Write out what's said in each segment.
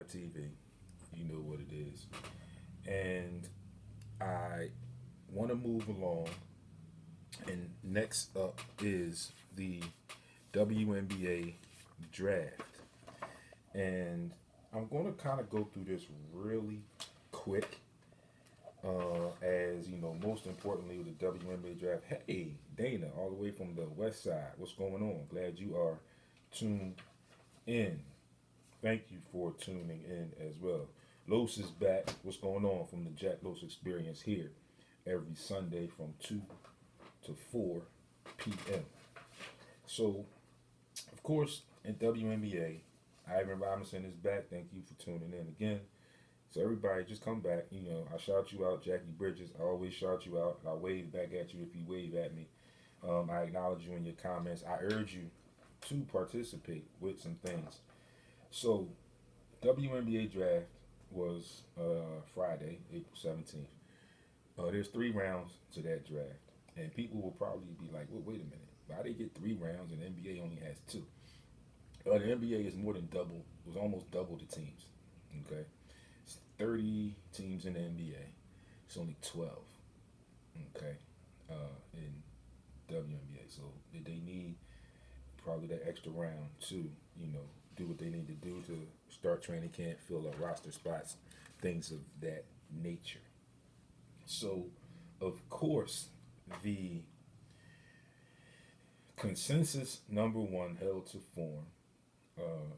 TV. You know what it is. And I want to move along. And next up is the WNBA Draft. And I'm going to kind of go through this really quick. As you know, most importantly, with the WNBA Draft. Hey, Dana, all the way from the West Side. What's going on? Glad you are tuned in. Thank you for tuning in as well. Los is back. What's going on from the Jack Los Experience here every Sunday from 2 to 4 p.m. So, of course, in WNBA, Ivan Robinson is back. Thank you for tuning in again. So everybody, just come back. You know, I shout you out, Jackie Bridges. I always shout you out. I wave back at you if you wave at me. I acknowledge you in your comments. I urge you to participate with some things. So WNBA draft was Friday, April 17th. There's 3 rounds to that draft, and people will probably be like, "Well, wait a minute, why they get 3 rounds and the NBA only has two?" The NBA is more than double. It was almost double the teams. Okay, it's 30 teams in the NBA. It's only 12. Okay, in WNBA, so they need probably that extra round to do what they need to do to start training camp, fill up roster spots, things of that nature. So, of course, the consensus number one held to form uh,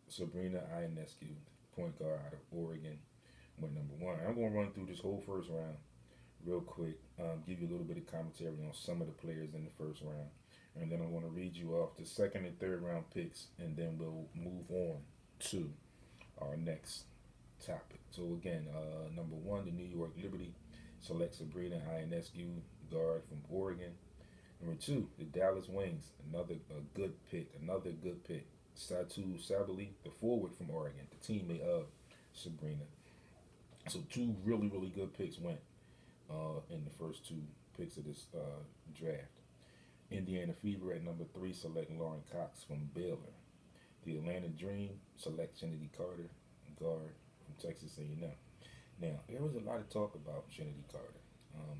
Sabrina Ionescu, point guard out of Oregon, went number one. I'm going to run through this whole first round real quick, give you a little bit of commentary on some of the players in the first round, and then I'm going to read you off the second and third round picks, and then we'll move on to our next topic. So again, number one, the New York Liberty selects Sabrina Ionescu, guard from Oregon. Number two, the Dallas Wings, another a good pick, another good pick. Satu Sabali, the forward from Oregon, the teammate of Sabrina. So two really, really good picks went in the first two picks of this draft. Indiana Fever at number three select Lauren Cox from Baylor. The Atlanta Dream select Kennedy Carter, guard from Texas A&M. Now, there was a lot of talk about Kennedy Carter.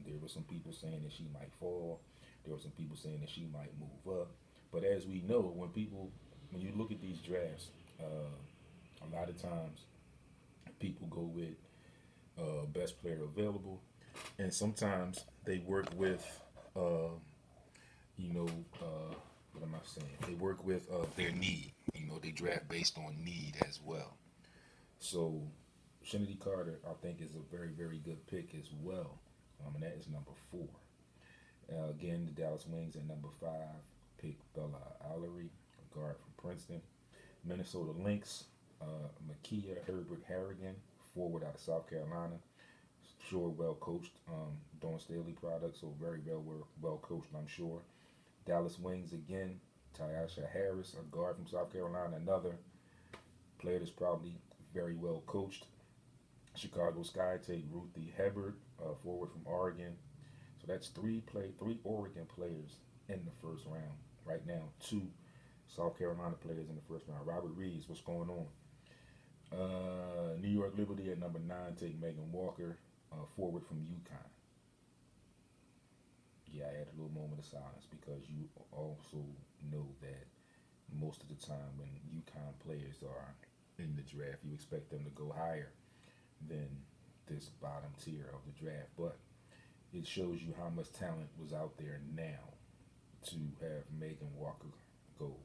There were some people saying that she might fall. There were some people saying that she might move up. But as we know, when you look at these drafts, a lot of times people go with best player available, and sometimes they work with, uh, you know, what am I saying? They work with their need. They draft based on need as well. So, Kennedy Carter, I think, is a very, very good pick as well, and that is number four. Again, the Dallas Wings at number five pick Bella Allery, a guard from Princeton. Minnesota Lynx, Makia Herbert Harrigan, forward out of South Carolina. Sure, well coached. Dawn Staley product, so very well coached, I'm sure. Dallas Wings again, Tyasha Harris, a guard from South Carolina, another player that's probably very well coached. Chicago Sky take Ruthie Hebert, forward from Oregon. So that's three Oregon players in the first round right now. Two South Carolina players in the first round. Robert Reeves, what's going on? New York Liberty at number nine take Megan Walker, forward from UConn. Yeah, I had a little moment of silence because you also know that most of the time when UConn players are in the draft, you expect them to go higher than this bottom tier of the draft. But it shows you how much talent was out there now to have Megan Walker go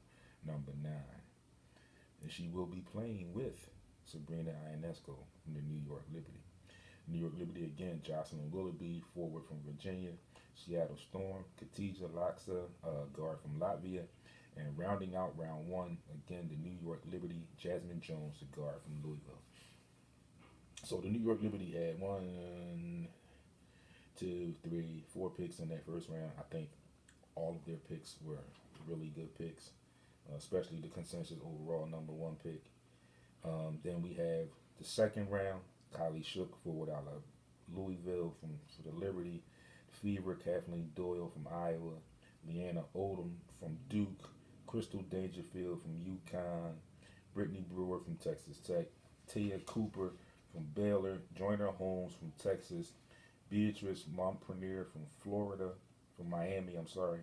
number nine. And she will be playing with Sabrina Ionescu from the New York Liberty. New York Liberty again, Jocelyn Willoughby, forward from Virginia. Seattle Storm, Katija Laksa, guard from Latvia. And rounding out round one, again, the New York Liberty, Jasmine Jones, the guard from Louisville. So the New York Liberty had one, two, three, four picks in that first round. I think all of their picks were really good picks, especially the consensus overall number one pick. Then we have the second round, Kylie Shook, forward out of Louisville for the Liberty. Fever, Kathleen Doyle from Iowa. Leanna Odom from Duke. Crystal Dangerfield from UConn. Brittany Brewer from Texas Tech. Taya Cooper from Baylor, Joyner Holmes from Texas, Beatrice Montpreneur from Florida, from Miami, I'm sorry,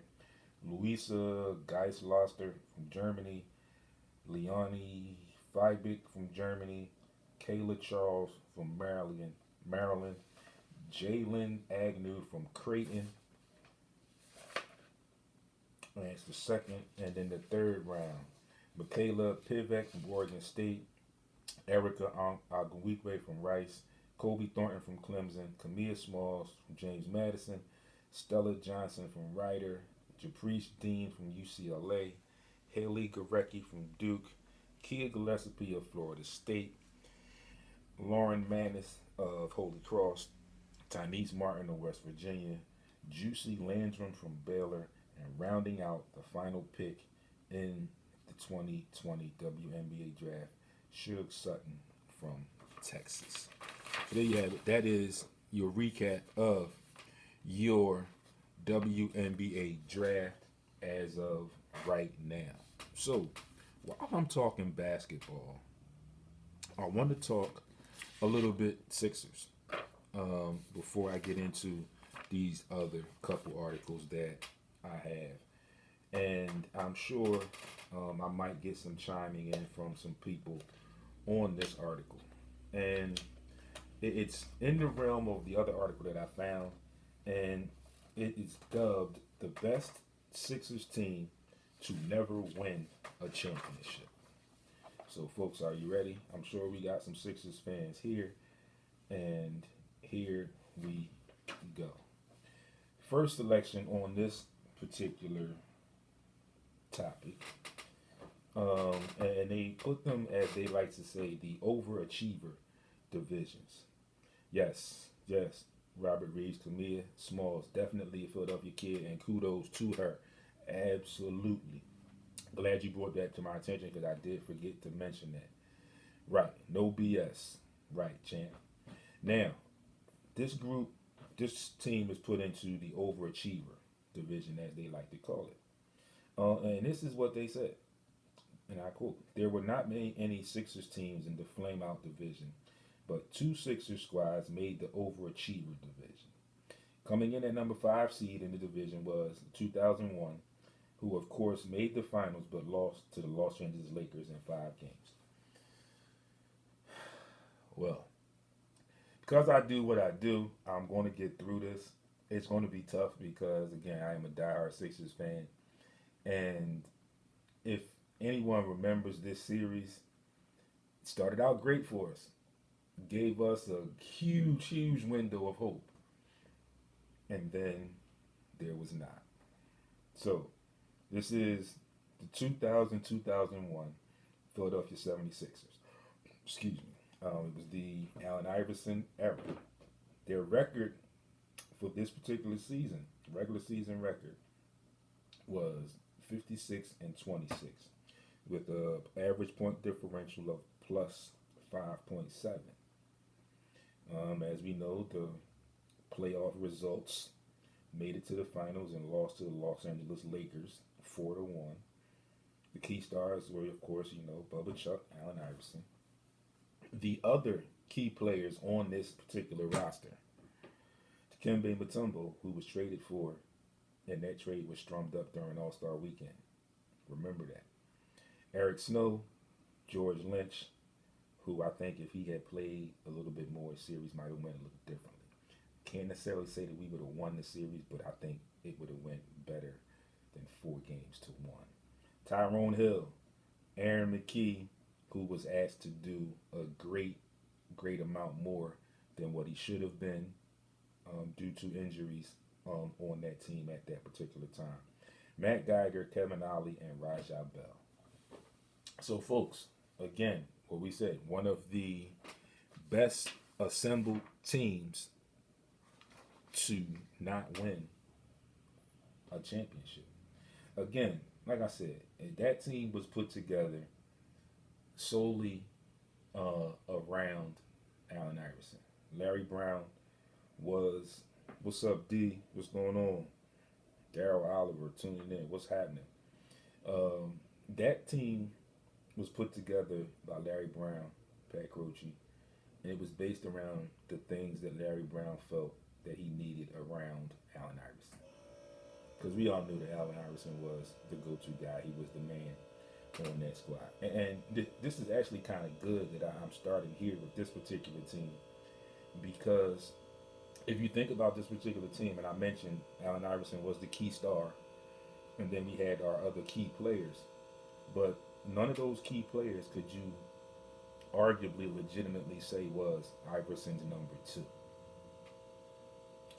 Luisa Geisloster from Germany, Leonie Feibig from Germany, Kayla Charles from Maryland, Jalen Agnew from Creighton, and it's the second, and then the third round, Michaela Pivek from Oregon State, Erica Agwikwe from Rice, Kobe Thornton from Clemson, Kamia Smalls from James Madison, Stella Johnson from Rider, Caprice Dean from UCLA, Haley Garecki from Duke, Kia Gillespie of Florida State, Lauren Manis of Holy Cross, Tynice Martin of West Virginia, Juicy Landrum from Baylor, and rounding out the final pick in the 2020 WNBA Draft, Suge Sutton from Texas. So there you have it. That is your recap of your WNBA Draft as of right now. So while I'm talking basketball, I want to talk a little bit Sixers before I get into these other couple articles that I have. And I'm sure I might get some chiming in from some people on this article. And it's in the realm of the other article that I found, and it is dubbed the best Sixers team to never win a championship. So, folks, are you ready? I'm sure we got some Sixers fans here, and here we go. First selection on this particular topic, and they put them, as they like to say, the overachiever divisions. Yes, Robert Reeves, Kamia Smalls, definitely a Philadelphia kid, and kudos to her. Absolutely. Glad you brought that to my attention because I did forget to mention that. Right, no BS. Right, champ. Now, this team is put into the overachiever division, as they like to call it. And this is what they said, and I quote, "There were not any Sixers teams in the Flameout division, but two Sixers squads made the overachiever division. Coming in at number 5 seed in the division was 2001, who of course made the finals but lost to the Los Angeles Lakers in 5 games." Well, because I do what I do, I'm going to get through this. It's going to be tough because, again, I am a diehard Sixers fan. And if anyone remembers this series, it started out great for us. Gave us a huge window of hope. And then there was not. So, this is the 2000-2001 Philadelphia 76ers. Excuse me. It was the Allen Iverson era. Their record for this particular season, regular season record, was 56-26, with an average point differential of plus 5.7. As we know, the playoff results made it to the finals and lost to the Los Angeles Lakers 4-1. The key stars were, of course, Bubba Chuck, Allen Iverson. The other key players on this particular roster, Dikembe Mutombo, who was traded for, and that trade was strummed up during All-Star Weekend. Remember that. Eric Snow, George Lynch, who I think if he had played a little bit more, the series might have went a little differently. Can't necessarily say that we would have won the series, but I think it would have went better than 4-1. Tyrone Hill, Aaron McKee, who was asked to do a great amount more than what he should have been due to injuries on that team at that particular time. Matt Geiger, Kevin Ollie, and Rajah Bell. So, folks, again, what we said, one of the best assembled teams to not win a championship. Again, like I said, that team was put together solely around Allen Iverson. Larry Brown was, what's up, D? What's going on? Daryl Oliver tuning in. What's happening? That team was put together by Larry Brown, Pat Croce, and it was based around the things that Larry Brown felt that he needed around Allen Iverson. Because we all knew that Allen Iverson was the go-to guy. He was the man on that squad. And this is actually kind of good that I'm starting here with this particular team, because if you think about this particular team, and I mentioned Allen Iverson was the key star, and then we had our other key players, but none of those key players could you arguably legitimately say was Iverson's number two.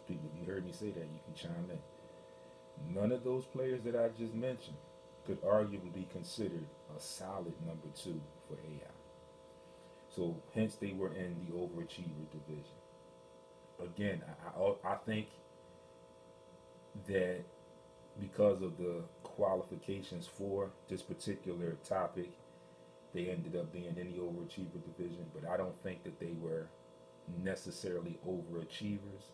People, you heard me say that, you can chime in. None of those players that I just mentioned could arguably be considered a solid number two for AI. So hence they were in the overachiever division. Again, I think that because of the qualifications for this particular topic, they ended up being in the overachiever division, but I don't think that they were necessarily overachievers.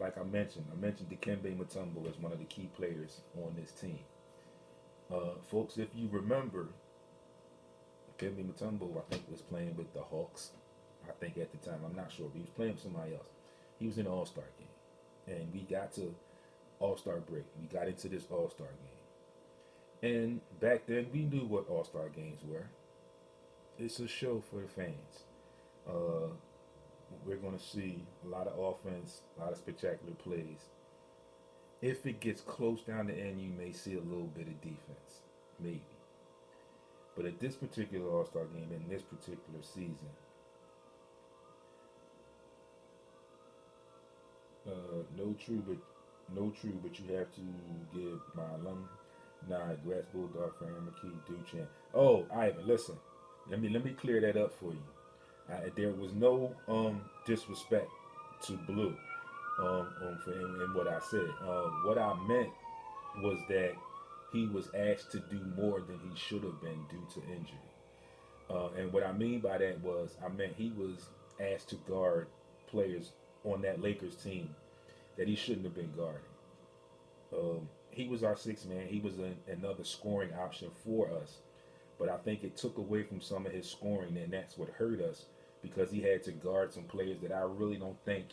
Like I mentioned Dikembe Mutombo as one of the key players on this team. Folks, if you remember, Dikembe Mutombo, I think, was playing with the Hawks. I think at the time, I'm not sure, but he was playing with somebody else. He was in the All-Star game, and we got to All-Star break. We got into this All-Star game, and back then we knew what All-Star games were. It's a show for the fans. We're going to see a lot of offense, a lot of spectacular plays. If it gets close down the end, you may see a little bit of defense, maybe. But at this particular All-Star game, in this particular season, no true, but you have to give my alumni Grass Bulldog for Amarkey Duchamp. Oh, Ivan, listen, let me clear that up for you. There was no disrespect to Blue in what I said. What I meant was that he was asked to do more than he should have been due to injury. And what I mean by that was, I meant he was asked to guard players on that Lakers team that he shouldn't have been guarding. He was our sixth man. He was another scoring option for us. But I think it took away from some of his scoring, and that's what hurt us, because he had to guard some players that I really don't think,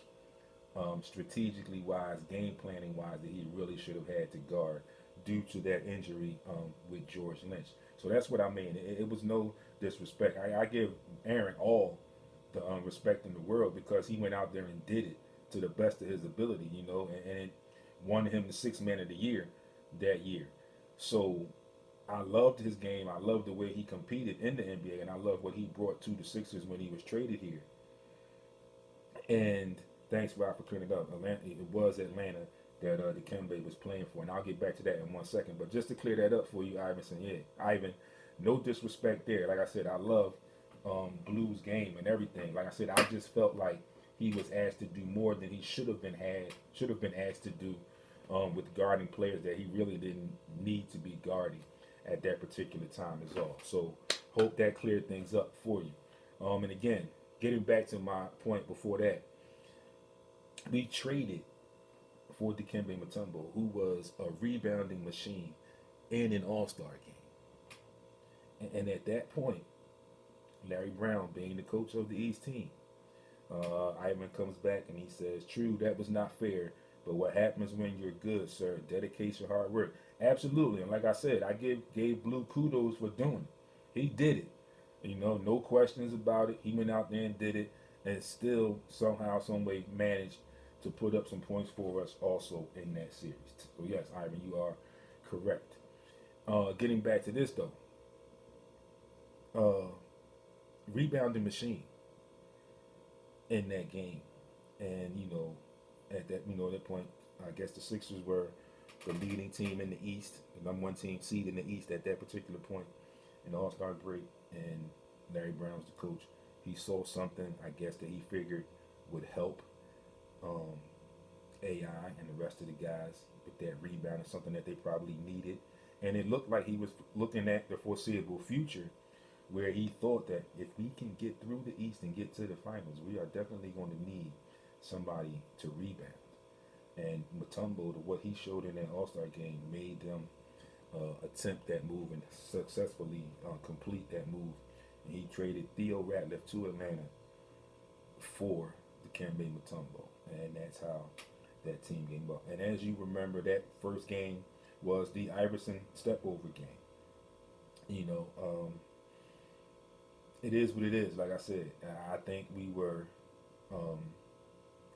strategically wise, game planning wise, that he really should have had to guard due to that injury with George Lynch. So that's what I mean. It was no disrespect. I give Aaron all the respect in the world, because he went out there and did it to the best of his ability, and it won him the sixth man of the year that year. So I loved his game. I loved the way he competed in the NBA, and I loved what he brought to the Sixers when he was traded here. And thanks, Rob, for clearing it up. It was Atlanta that Dikembe was playing for, and I'll get back to that in 1 second. But just to clear that up for you, Ivan, no disrespect there. Like I said, I love Blue's game and everything. Like I said, I just felt like he was asked to do more than he should have been asked to do with guarding players that he really didn't need to be guarding at that particular time is all. So hope that cleared things up for you. And again, getting back to my point before that, we traded for Dikembe Mutombo, who was a rebounding machine in an All-Star game. And at that point, Larry Brown, being the coach of the East team, Ivan comes back and he says, "True, that was not fair, but what happens when you're good, sir? Dedication, hard work." Absolutely. And like I said, I gave Blue kudos for doing it. He did it. No questions about it. He went out there and did it, and still somehow, some way managed to put up some points for us also in that series. So yes, Ivan, you are correct. Getting back to this though, rebounding machine in that game, and at that point, I guess the Sixers were the leading team in the East, the number one team seed in the East at that particular point in the All-Star break, and Larry Brown's the coach. He saw something, I guess, that he figured would help AI and the rest of the guys with that rebound, and something that they probably needed. And it looked like he was looking at the foreseeable future, where he thought that if we can get through the East and get to the finals, we are definitely going to need somebody to rebound. And Mutombo, to what he showed in that All-Star game, made them attempt that move and successfully complete that move And he traded Theo Ratliff to Atlanta for the Kembe Mutombo, and that's how that team came up. And as you remember, that first game was the Iverson step over game. You know, it is what it is. Like I said, I think we were um,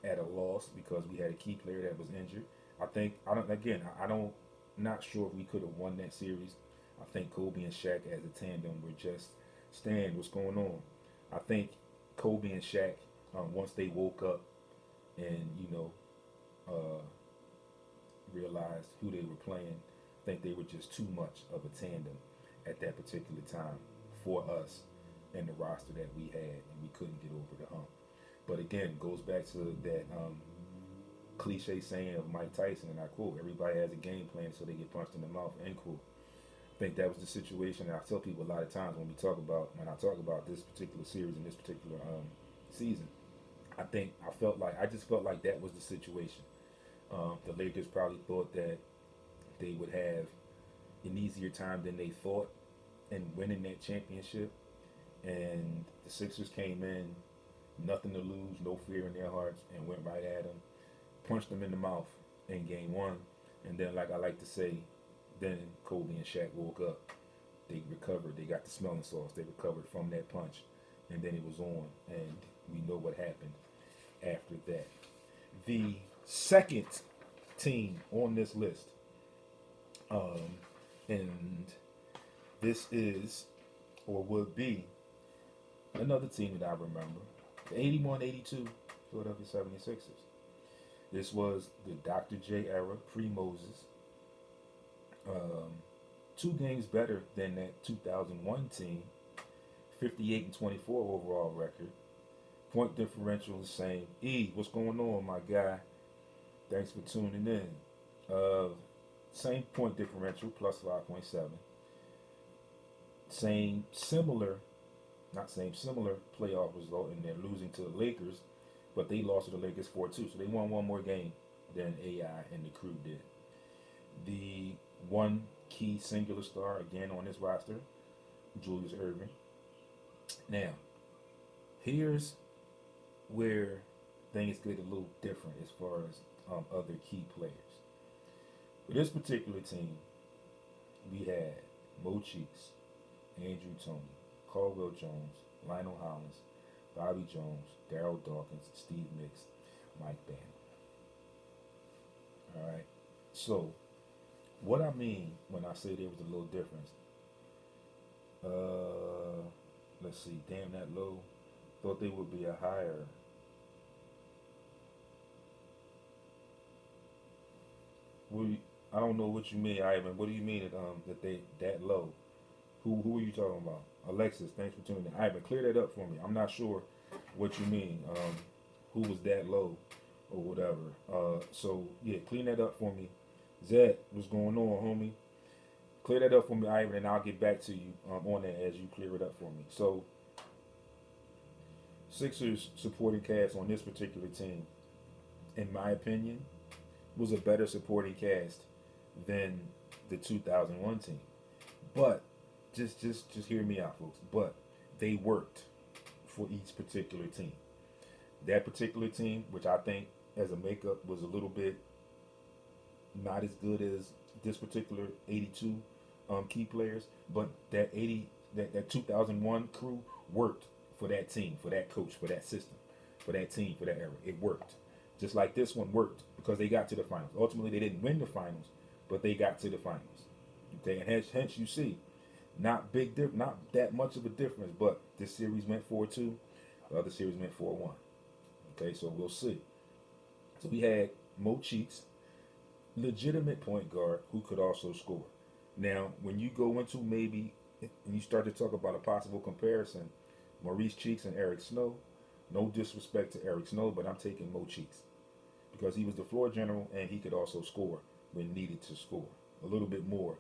at a loss because we had a key player that was injured. I don't, not sure if we could have won that series. I think Kobe and Shaq as a tandem were just, Stan, what's going on? I think Kobe and Shaq, once they woke up and, uh, realized who they were playing, I think they were just too much of a tandem at that particular time for us and the roster that we had, and we couldn't get over the hump. But again, goes back to that cliche saying of Mike Tyson, and I quote, everybody has a game plan so they get punched in the mouth, end quote. I think that was the situation, and I tell people a lot of times when I talk about this particular series and this particular season, I just felt like that was the situation. The Lakers probably thought that they would have an easier time than they thought in winning that championship, and the Sixers came in, nothing to lose, no fear in their hearts, and went right at them, punched them in the mouth in game one, and then, like I like to say, then Kobe and Shaq woke up. They recovered. They got the smelling sauce. They recovered from that punch, and then it was on, and we know what happened after that. The second team on this list, and this is, or would be, another team that I remember, the 81-82 Philadelphia 76ers. This was the Dr. J era, pre-Moses. 2 games better than that 2001 team, 58-24 overall record. Point differential the same. What's going on, my guy? Thanks for tuning in. Same point differential, plus 5.7. Similar playoff result, and they're losing to the Lakers, but they lost to the Lakers 4-2, so they won one more game than AI and the crew did. The one key singular star again on this roster, Julius Erving. Now, here's where things get a little different as far as other key players. For this particular team, we had Mo Cheeks, Andrew Toney, Caldwell Jones, Lionel Hollins, Bobby Jones, Darryl Dawkins, Steve Mix, Mike Bannon. All right. So, what I mean when I say there was a little difference, let's see, damn that low. Thought they would be a higher. I don't know what you mean, Ivan. What do you mean that they that low? Who are you talking about? Alexis, thanks for tuning in. Ivan, clear that up for me. I'm not sure what you mean. Who was that low or whatever? So yeah, clean that up for me. Zed, what's going on, homie? Clear that up for me, Ivan, and I'll get back to you on that as you clear it up for me. So, Sixers supporting cast on this particular team, in my opinion, was a better supporting cast than the 2001 team. But just hear me out, folks. But they worked for each particular team. That particular team, which I think as a makeup was a little bit not as good as this particular 82 key players, but that 2001 crew worked for that team, for that coach, for that system, for that team, for that era. It worked. Just like this one worked because they got to the finals. Ultimately, they didn't win the finals, but they got to the finals. Okay, and hence you see, not that much of a difference, but this series went 4-2, the other series went 4-1. Okay, so we'll see. So we had Mo Cheeks, legitimate point guard who could also score. Now, when you go into and you start to talk about a possible comparison, Maurice Cheeks and Eric Snow, no disrespect to Eric Snow, but I'm taking Mo Cheeks because he was the floor general and he could also score when needed to score a little bit more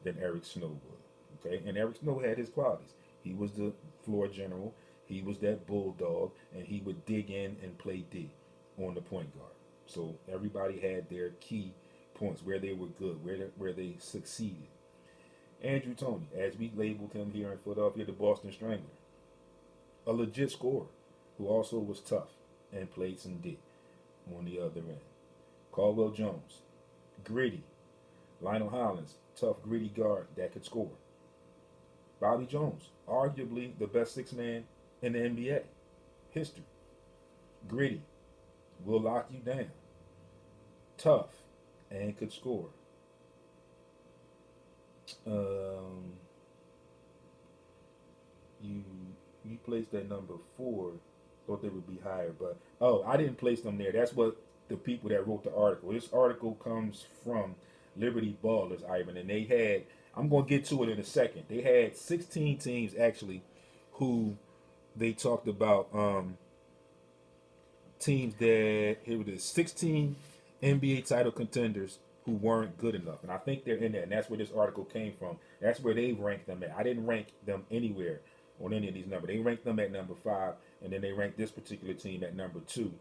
than Eric Snow would. Okay, and Eric Snow had his qualities. He was the floor general, he was that bulldog, and he would dig in and play D on the point guard. So everybody had their key points where they were good, where they succeeded. Andrew Toney, as we labeled him here in Philadelphia, the Boston Strangler. a legit scorer who also was tough and played some D on the other end. Caldwell Jones, gritty. Lionel Hollins, tough, gritty guard that could score. Bobby Jones, arguably the best six man in the NBA history. Gritty, will lock you down. Tough, and could score. Um, you you placed that number 4. Thought they would be higher, but I didn't place them there. That's what the people that wrote the article. This article comes from Liberty Ballers, Ivan, and they had. I'm gonna get to it in a second. They had 16 teams actually, who they talked about. Teams that here it is, 16 NBA title contenders who weren't good enough, and I think they're in there, and that's where this article came from. That's where they ranked them at. I didn't rank them anywhere on any of these numbers. They ranked them at number 5, and then they ranked this particular team at number 2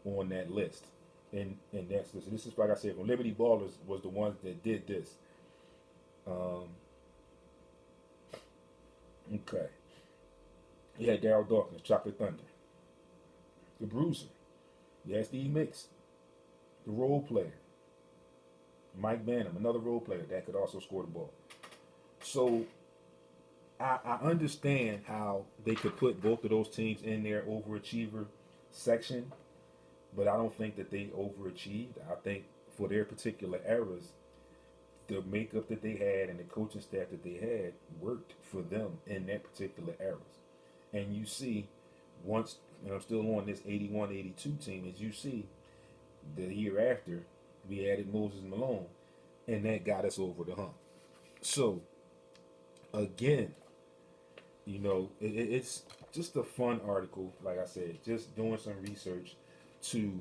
on that list. And that's this is like I said, when Liberty Ballers was the ones that did this. Okay. You had Daryl Dawkins, Chocolate Thunder, the Bruiser. You had Steve Mix, the role player. Mike Bannum, another role player that could also score the ball. So I understand how they could put both of those teams in their overachiever section, but I don't think that they overachieved. I think for their particular eras, the makeup that they had and the coaching staff that they had worked for them in that particular eras. And you see, once, and I'm still on this 81-82 team, as you see, the year after, we added Moses Malone, and that got us over the hump. So, again, it's just a fun article, like I said, just doing some research to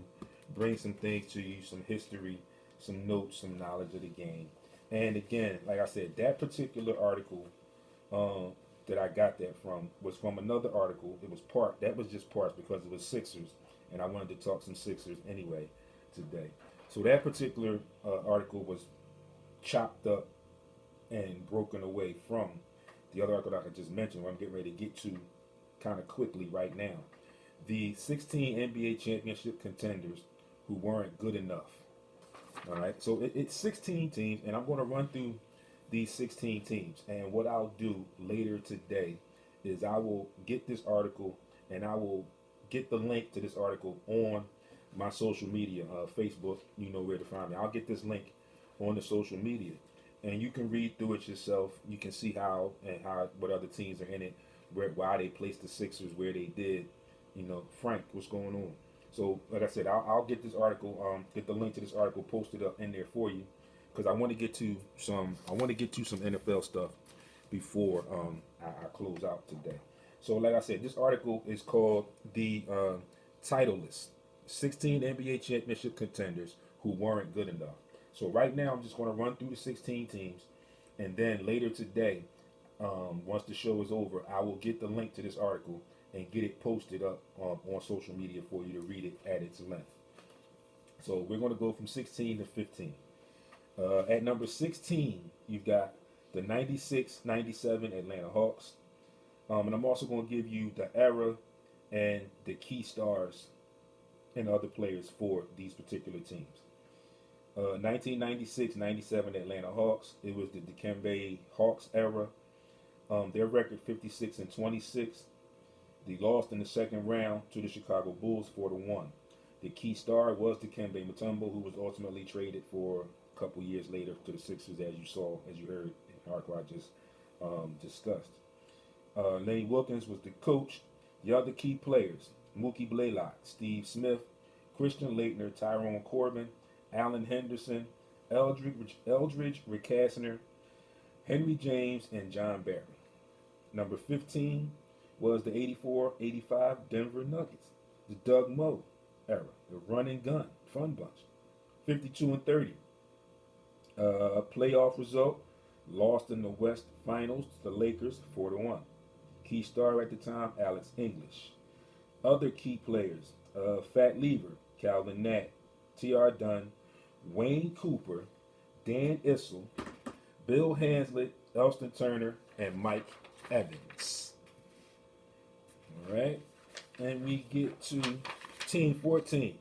bring some things to you, some history, some notes, some knowledge of the game. And again, like I said, that particular article that I got that from was from another article. That was just parts because it was Sixers, and I wanted to talk some Sixers anyway today. So that particular article was chopped up and broken away from the other article that I just mentioned, where I'm getting ready to get to kind of quickly right now. The 16 NBA championship contenders who weren't good enough. All right, so it's 16 teams, and I'm going to run through these 16 teams. And what I'll do later today is I will get this article, and I will get the link to this article on my social media, Facebook. You know where to find me. I'll get this link on the social media, and you can read through it yourself. You can see how what other teams are in it, why they placed the Sixers where they did. Frank, what's going on? So, like I said, I'll get this article, get the link to this article posted up in there for you, because I want to get to some NFL stuff before I close out today. So, like I said, this article is called the Title List: 16 NBA championship contenders who weren't good enough. So, right now, I'm just going to run through the 16 teams, and then later today, once the show is over, I will get the link to this article and get it posted up on social media for you to read it at its length. So we're going to go from 16 to 15. At number 16, you've got the 96-97 Atlanta Hawks. And I'm also going to give you the era and the key stars and other players for these particular teams. 1996-97 Atlanta Hawks. It was the Dikembe Hawks era. Their record 56-26. They lost in the second round to the Chicago Bulls 4-1. The key star was Dikembe Mutombo, who was ultimately traded for a couple years later to the Sixers, as you heard in the article I just discussed. Lenny Wilkins was the coach. The other key players: Mookie Blaylock, Steve Smith, Christian Laettner, Tyrone Corbin, Allen Henderson, Eldridge Rickassner, Henry James, and John Barry. Number 15 was the 84-85 Denver Nuggets, the Doug Moe era, the run and gun, fun bunch, 52-30. Playoff result, lost in the West Finals to the Lakers 4-1. Key star at the time, Alex English. Other key players, Fat Lever, Calvin Nat, T.R. Dunn, Wayne Cooper, Dan Issel, Bill Hanslett, Elston Turner, and Mike Evans. All right. And we get to Team 14,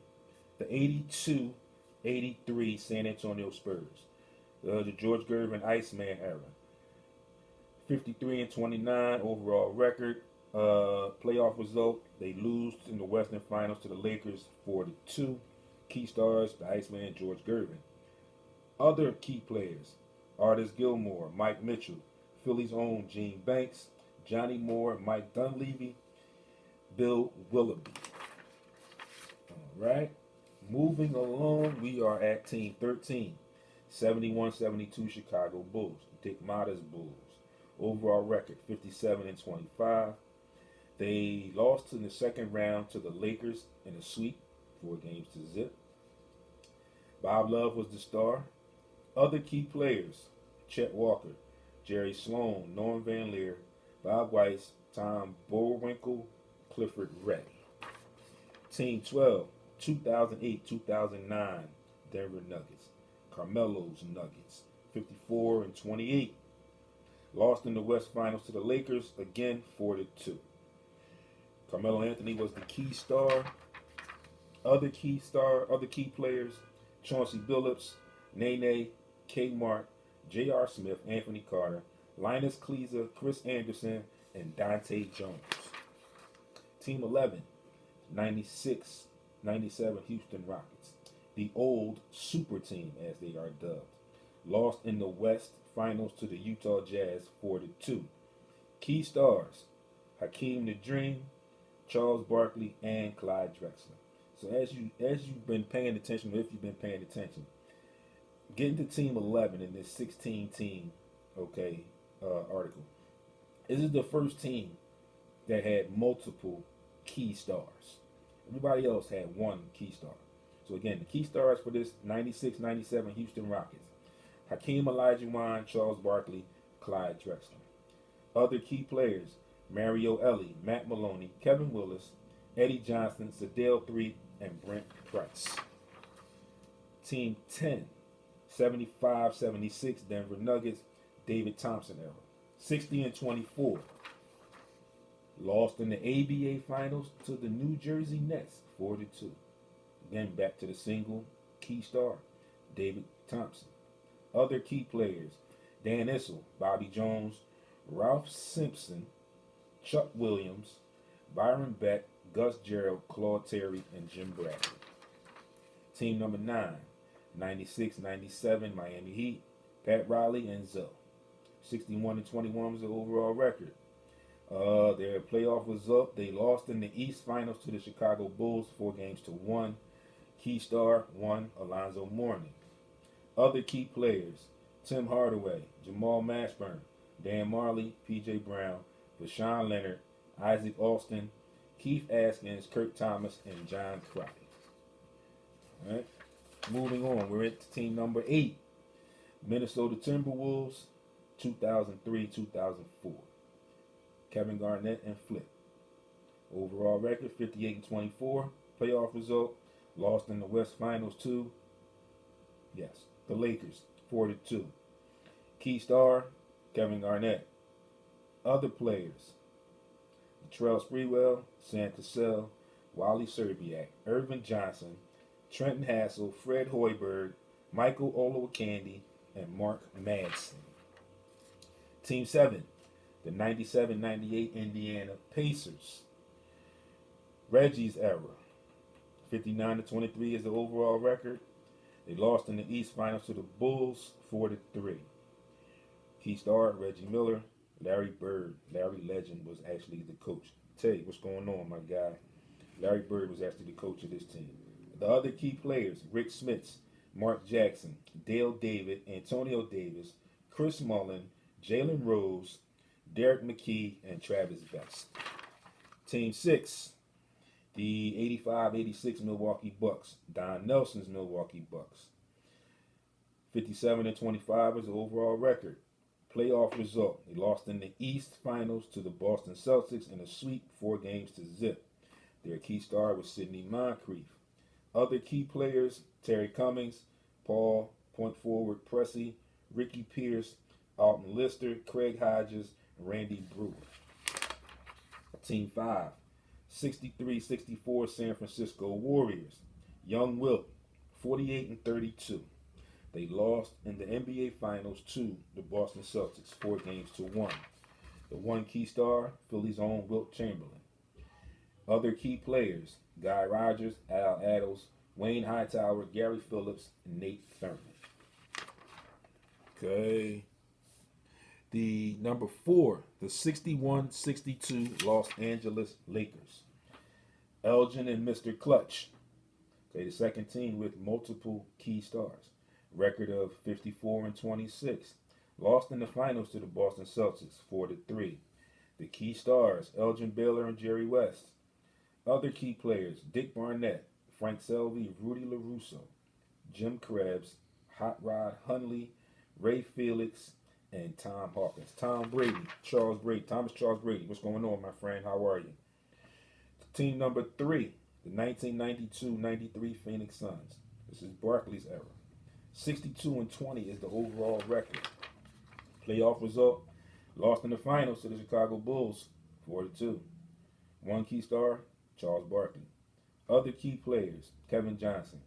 the 82-83 San Antonio Spurs. The George Gervin Iceman era. 53-29 overall record. Playoff result, they lose in the Western Finals to the Lakers 4-2. Key stars, the Iceman George Gervin. Other key players, Artis Gilmore, Mike Mitchell, Philly's own Gene Banks, Johnny Moore, Mike Dunleavy, Bill Willoughby. All right. Moving along, we are at Team 13, 71-72 Chicago Bulls, Dick Motta's Bulls. Overall record 57-25. They lost in the second round to the Lakers in a sweep, 4-0. Bob Love was the star. Other key players, Chet Walker, Jerry Sloan, Norm Van Leer, Bob Weiss, Tom Bullwinkle, Clifford Ray. Team 12, 2008-2009 Denver Nuggets, Carmelo's Nuggets, 54-28. Lost in the West Finals to the Lakers, again 4-2. Carmelo Anthony was the key star. Other key players, Chauncey Billups, Nene, Kmart, J.R. Smith, Anthony Carter, Linus Cleaser, Chris Anderson, and Dante Jones. Team 11, 96-97 Houston Rockets, the old super team as they are dubbed. Lost in the West Finals to the Utah Jazz 4-2. Key stars, Hakeem the Dream, Charles Barkley, and Clyde Drexler. So as you've been paying attention, or if you've been paying attention, getting to Team 11 in this 16-team, article, this is the first team that had multiple key stars. Everybody else had one key star. So again, the key stars for this 96-97 Houston Rockets: Hakeem Olajuwon, Charles Barkley, Clyde Drexler. Other key players: Mario Elie, Matt Maloney, Kevin Willis, Eddie Johnson, Sadale Three, and Brent Price. Team 10, 75-76 Denver Nuggets, David Thompson era, 60-24. Lost in the ABA Finals to the New Jersey Nets, 4-2. Again, back to the single key star, David Thompson. Other key players: Dan Issel, Bobby Jones, Ralph Simpson, Chuck Williams, Byron Beck, Gus Gerald, Claude Terry, and Jim Bradley. Team number 9, 96-97 Miami Heat, Pat Riley and Zoe. 61-21 was the overall record. Their playoff result, they lost in the East Finals to the Chicago Bulls 4-1. Key star 1, Alonzo Mourning. Other key players: Tim Hardaway, Jamal Mashburn, Dan Marley, P.J. Brown, Rashawn Leonard, Isaac Austin, Keith Askins, Kurt Thomas, and John Crotty. All right, moving on, we're at team number 8, Minnesota Timberwolves, 2003-2004. Kevin Garnett and Flip. Overall record 58-24. Playoff result, lost in the West Finals to, the Lakers, 4-2. Key star, Kevin Garnett. Other players: Latrell Sprewell, Sam Cassell, Wally Serbiak, Irvin Johnson, Trenton Hassel, Fred Hoiberg, Michael Olowokandi, and Mark Madsen. Team 7, the 97-98 Indiana Pacers. Reggie's era, 59-23 is the overall record. They lost in the East Finals to the Bulls, 4-3. Key star, Reggie Miller, Larry Bird. Larry Legend was actually the coach. Tell you what's going on, my guy. Larry Bird was actually the coach of this team. The other key players: Rick Smits, Mark Jackson, Dale David, Antonio Davis, Chris Mullin, Jalen Rose, Derek McKee, and Travis Best. Team 6, the 85-86 Milwaukee Bucks, Don Nelson's Milwaukee Bucks. 57-25 is the overall record. Playoff result, they lost in the East Finals to the Boston Celtics in a sweep, 4-0. Their key star was Sidney Moncrief. Other key players: Terry Cummings, Paul Point Forward Pressey, Ricky Pierce, Alton Lister, Craig Hodges, and Randy Brewer. Team 5, 63-64 San Francisco Warriors. Young Wilt, 48 and 32. They lost in the NBA Finals to the Boston Celtics, 4-1. The one key star, Philly's own Wilt Chamberlain. Other key players, Guy Rogers, Al Attles, Wayne Hightower, Gary Phillips, and Nate Thurman. Okay. The number 4, the 61-62 Los Angeles Lakers. Elgin and Mr. Clutch. Okay, the second team with multiple key stars. Record of 54 and 26. Lost in the finals to the Boston Celtics, 4-3. The key stars, Elgin Baylor and Jerry West. Other key players, Dick Barnett, Frank Selvey, Rudy LaRusso, Jim Krebs, Hot Rod Hundley, Ray Felix, and Tom Hawkins. Thomas Charles Brady. What's going on, my friend? How are you? Team number 3, the 1992-93 Phoenix Suns. This is Barkley's era. 62 and 20 is the overall record. Playoff result, lost in the finals to the Chicago Bulls, 4-2. One key star, Charles Barkley. Other key players, Kevin Johnson,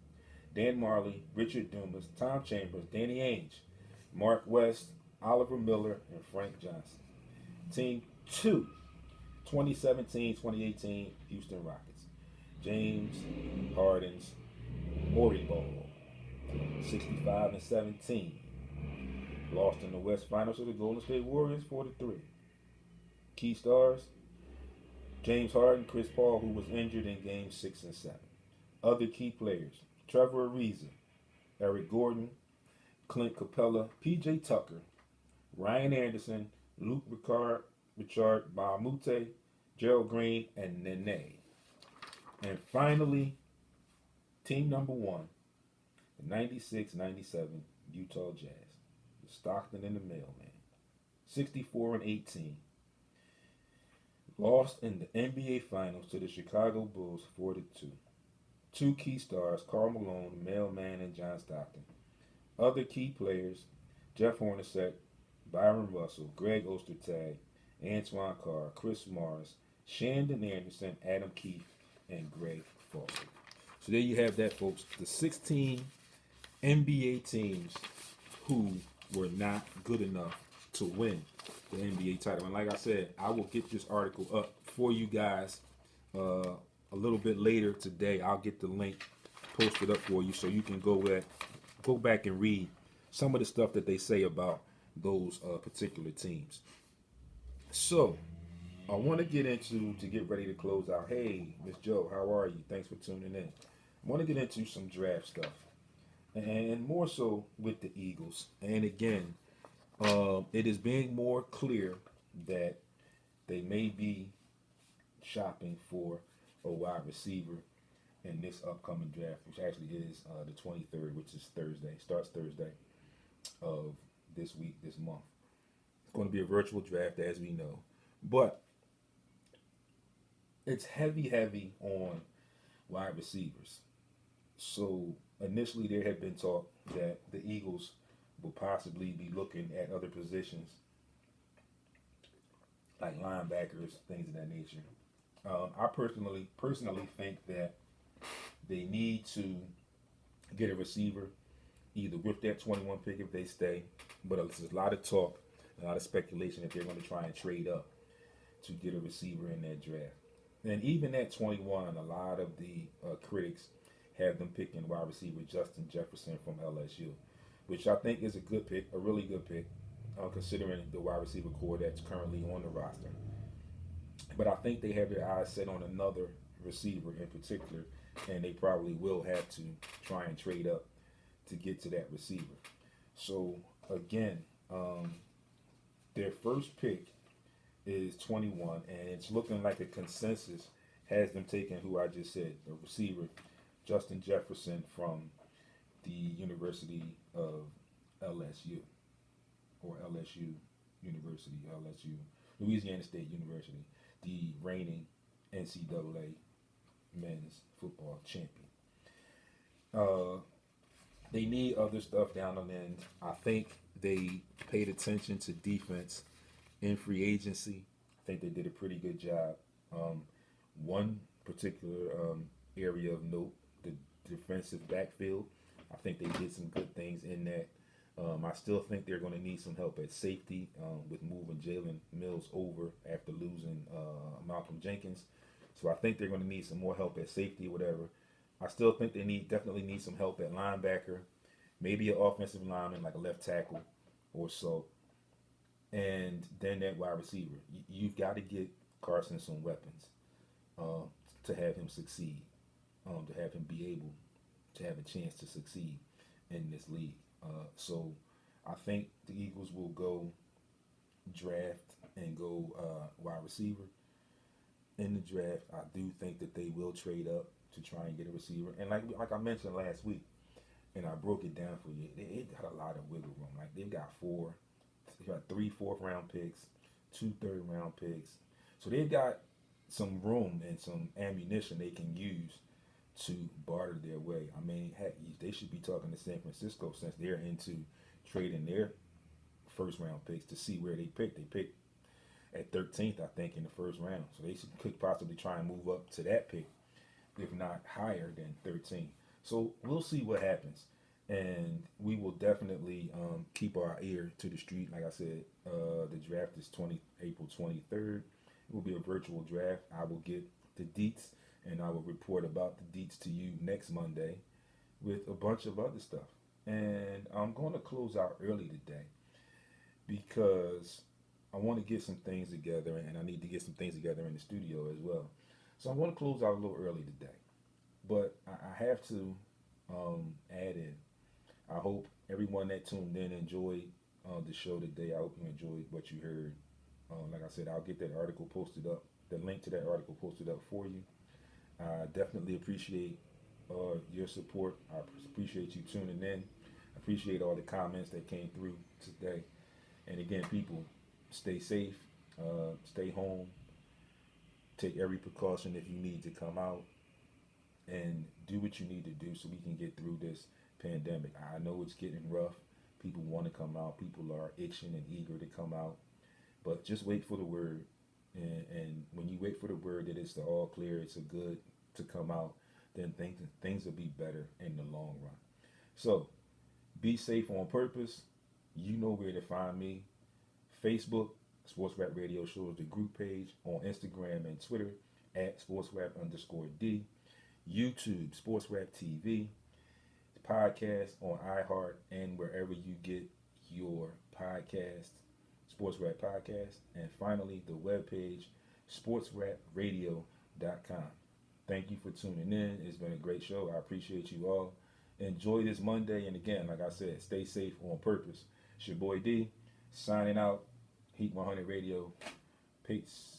Dan Marley, Richard Dumas, Tom Chambers, Danny Ainge, Mark West, Oliver Miller, and Frank Johnson. Team 2, 2017-2018 Houston Rockets. James Harden's Maury Ball, 65 and 17. Lost in the West Finals to the Golden State Warriors, 4-3. Key stars, James Harden, Chris Paul, who was injured in games 6 and 7. Other key players, Trevor Ariza, Eric Gordon, Clint Capella, P.J. Tucker, Ryan Anderson, Luke Richard Bahamute, Gerald Green, and Nene. And finally, team number 1, the 96-97 Utah Jazz. Stockton and the Mailman. 64 and 18. Lost in the NBA Finals to the Chicago Bulls, 4-2. Two key stars, Karl Malone, the Mailman, and John Stockton. Other key players, Jeff Hornacek, Byron Russell, Greg Ostertag, Antoine Carr, Chris Morris, Shandon Anderson, Adam Keefe, and Greg Foster. So there you have that, folks. The 16 NBA teams who were not good enough to win the NBA title. And like I said, I will get this article up for you guys a little bit later today. I'll get the link posted up for you so you can go back and read some of the stuff that they say about those particular teams. So I want to get ready to close out. Hey, Miss Joe, how are you? Thanks for tuning in. I want to get into some draft stuff, and more so with the Eagles. And again, it is being more clear that they may be shopping for a wide receiver in this upcoming draft, which actually is the 23rd, which is Thursday. Starts Thursday of this week, this month. It's going to be a virtual draft, as we know. But it's heavy on wide receivers. So initially there had been talk that the Eagles will possibly be looking at other positions like linebackers, things of that nature. I personally think that they need to get a receiver either with that 21 pick if they stay, but there's a lot of talk, a lot of speculation that they're going to try and trade up to get a receiver in that draft. And even at 21, a lot of the critics have them picking wide receiver Justin Jefferson from LSU, which I think is a good pick, a really good pick, considering the wide receiver core that's currently on the roster. But I think they have their eyes set on another receiver in particular, and they probably will have to try and trade up to get to that receiver. So, again, their first pick is 21, and it's looking like a consensus has them taking who I just said, the receiver, Justin Jefferson from the University of LSU, or LSU University, Louisiana State University, the reigning NCAA men's football champion. They need other stuff down on the end. I think they paid attention to defense in free agency. I think they did a pretty good job One particular area of note, the defensive backfield. I think they did some good things in that. I still think they're going to need some help at safety with moving Jalen Mills over after losing Malcolm Jenkins. So I think they're going to need some more help at safety, whatever. I still think they definitely need some help at linebacker, maybe an offensive lineman like a left tackle or so, and then that wide receiver. You've got to get Carson some weapons uh, to have him succeed, to have him be able to have a chance to succeed in this league. So I think the Eagles will go draft and go wide receiver in the draft. I do think that they will trade up to try and get a receiver. And like I mentioned last week, and I broke it down for you, they got a lot of wiggle room. Like they got 3 4th-round picks, 2 3rd-round picks. So they've got some room and some ammunition they can use to barter their way. I mean, heck, they should be talking to San Francisco since they're into trading their first round picks to see where they pick. They picked at 13th, I think, in the first round. So they could possibly try and move up to that pick, if not higher than 13. So we'll see what happens. And we will definitely keep our ear to the street. Like I said, the draft is April 23rd. It will be a virtual draft. I will get the deets and I will report about the deets to you next Monday with a bunch of other stuff. And I'm going to close out early today because I want to get some things together and I need to get some things together in the studio as well. So I'm going to close out a little early today. But I have to add in. I hope everyone that tuned in enjoyed the show today. I hope you enjoyed what you heard. Like I said, I'll get that article posted up, the link to that article posted up for you. I definitely appreciate your support. I appreciate you tuning in. I appreciate all the comments that came through today. And again, people, stay safe, stay home, take every precaution if you need to come out, and do what you need to do so we can get through this pandemic. I know it's getting rough. People want to come out. People are itching and eager to come out. But just wait for the word. And when you wait for the word that it's the all clear, it's a good to come out, then things will be better in the long run. So be safe on purpose. You know where to find me. Facebook, SportsRap Radio Show is the group page. On Instagram and Twitter at SportsRap_D. YouTube, SportsRap TV. Podcast on iHeart and wherever you get your podcast, SportsRap Podcast. And finally, the webpage, sportsrapradio.com. Thank you for tuning in. It's been a great show. I appreciate you all. Enjoy this Monday. And again, like I said, stay safe on purpose. It's your boy D, signing out. Heat 100 Radio. Peace.